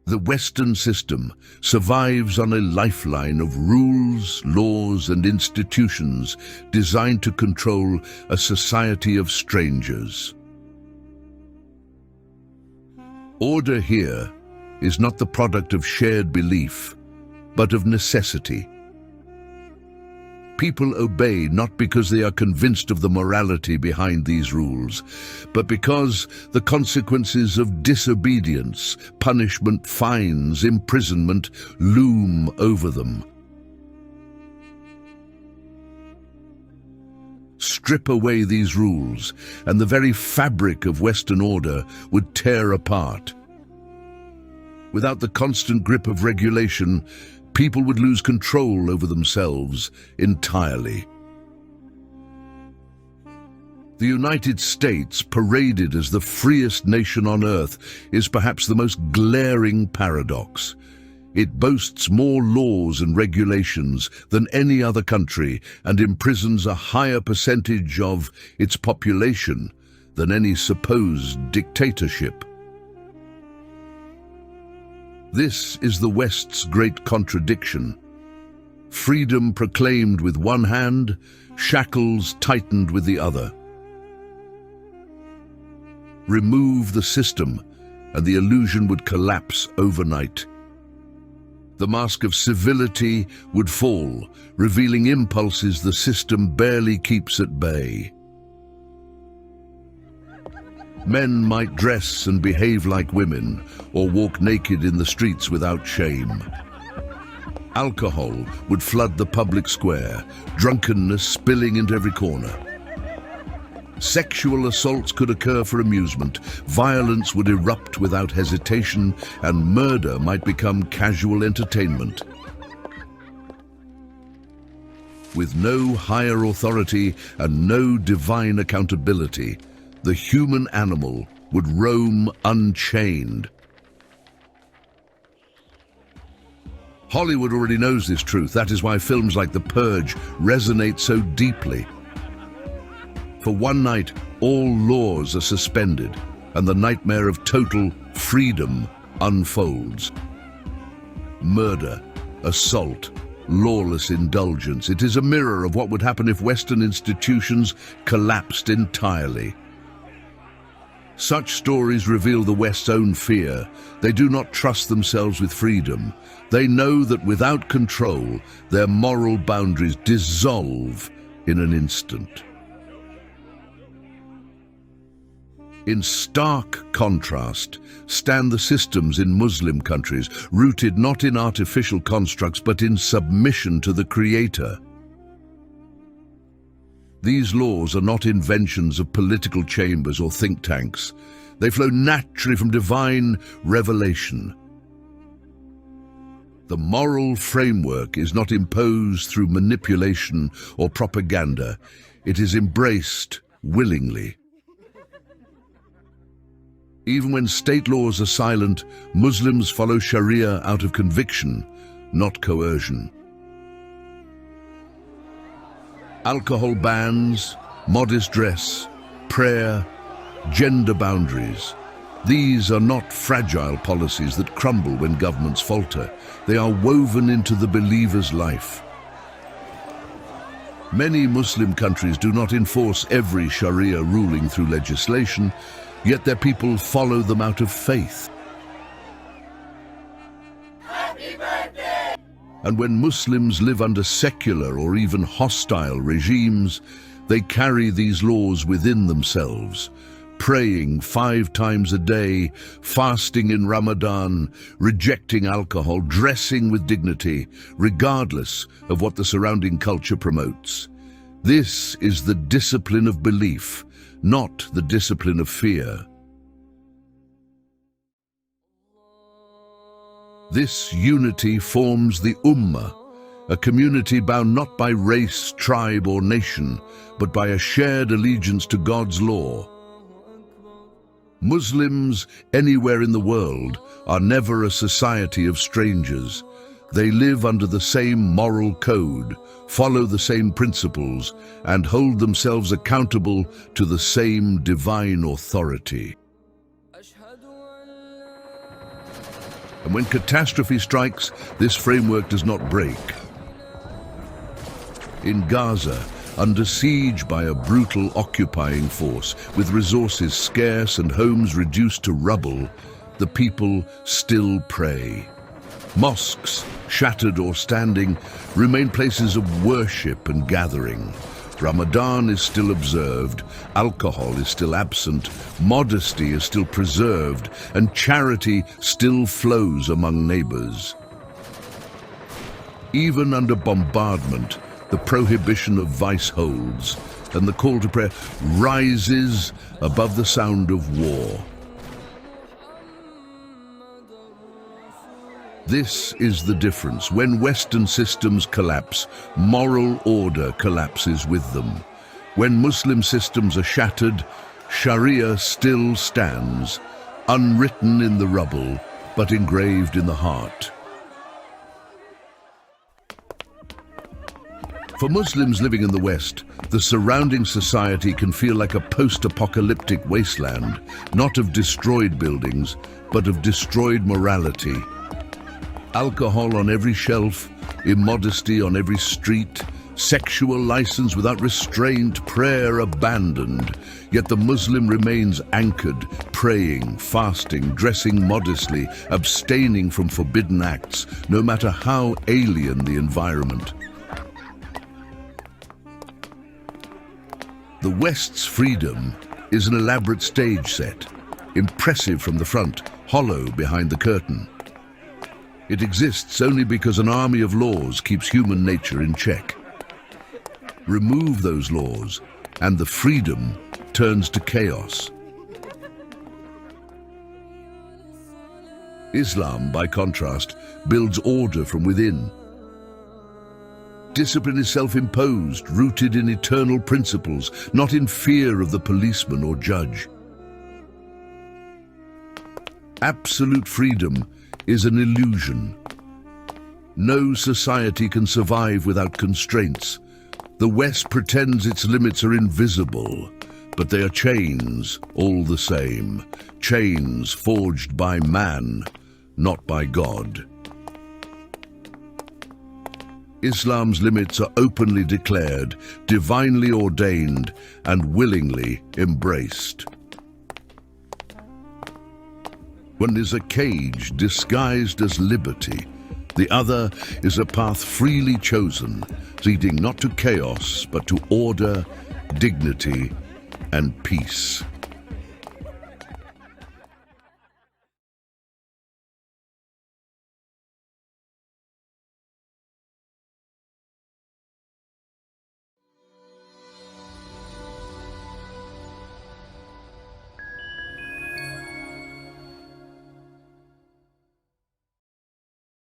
The Western system survives on a lifeline of rules, laws, and institutions designed to control a society of strangers. Order here is not the product of shared belief, but of necessity. People obey not because they are convinced of the morality behind these rules, but because the consequences of disobedience, punishment, fines, imprisonment loom over them. Strip away these rules, and the very fabric of Western order would tear apart. Without the constant grip of regulation, people would lose control over themselves entirely. The United States, paraded as the freest nation on earth, is perhaps the most glaring paradox. It boasts more laws and regulations than any other country and imprisons a higher percentage of its population than any supposed dictatorship. This is the West's great contradiction. Freedom proclaimed with one hand, shackles tightened with the other. Remove the system, and the illusion would collapse overnight. The mask of civility would fall, revealing impulses the system barely keeps at bay. Men might dress and behave like women, or walk naked in the streets without shame. Alcohol would flood the public square, drunkenness spilling into every corner. Sexual assaults could occur for amusement, violence would erupt without hesitation, and murder might become casual entertainment. With no higher authority and no divine accountability, the human animal would roam unchained. Hollywood already knows this truth. That is why films like The Purge resonate so deeply. For one night, all laws are suspended, and the nightmare of total freedom unfolds. Murder, assault, lawless indulgence. It is a mirror of what would happen if Western institutions collapsed entirely. Such stories reveal the West's own fear. They do not trust themselves with freedom. They know that without control, their moral boundaries dissolve in an instant. In stark contrast stand the systems in Muslim countries, rooted not in artificial constructs but in submission to the Creator. These laws are not inventions of political chambers or think tanks. They flow naturally from divine revelation. The moral framework is not imposed through manipulation or propaganda. It is embraced willingly. Even when state laws are silent, Muslims follow Sharia out of conviction, not coercion. Alcohol bans, modest dress, prayer, gender boundaries. These are not fragile policies that crumble when governments falter. They are woven into the believer's life. Many Muslim countries do not enforce every Sharia ruling through legislation, yet their people follow them out of faith. And when Muslims live under secular or even hostile regimes, they carry these laws within themselves, praying 5 times a day, fasting in Ramadan, rejecting alcohol, dressing with dignity, regardless of what the surrounding culture promotes. This is the discipline of belief, not the discipline of fear. This unity forms the Ummah, a community bound not by race, tribe, or nation, but by a shared allegiance to God's law. Muslims anywhere in the world are never a society of strangers. They live under the same moral code, follow the same principles, and hold themselves accountable to the same divine authority. And when catastrophe strikes, this framework does not break. In Gaza, under siege by a brutal occupying force, with resources scarce and homes reduced to rubble, the people still pray. Mosques, shattered or standing, remain places of worship and gathering. Ramadan is still observed, alcohol is still absent, modesty is still preserved, and charity still flows among neighbors. Even under bombardment, the prohibition of vice holds, and the call to prayer rises above the sound of war. This is the difference. When Western systems collapse, moral order collapses with them. When Muslim systems are shattered, Sharia still stands, unwritten in the rubble, but engraved in the heart. For Muslims living in the West, the surrounding society can feel like a post-apocalyptic wasteland, not of destroyed buildings, but of destroyed morality. Alcohol on every shelf, immodesty on every street, sexual license without restraint, prayer abandoned. Yet the Muslim remains anchored, praying, fasting, dressing modestly, abstaining from forbidden acts, no matter how alien the environment. The West's freedom is an elaborate stage set, impressive from the front, hollow behind the curtain. It exists only because an army of laws keeps human nature in check. Remove those laws, and the freedom turns to chaos. Islam, by contrast, builds order from within. Discipline is self-imposed, rooted in eternal principles, not in fear of the policeman or judge. Absolute freedom is an illusion. No society can survive without constraints. The West pretends its limits are invisible, but they are chains all the same. Chains forged by man, not by God. Islam's limits are openly declared, divinely ordained, and willingly embraced. One is a cage disguised as liberty. The other is a path freely chosen, leading not to chaos, but to order, dignity, and peace.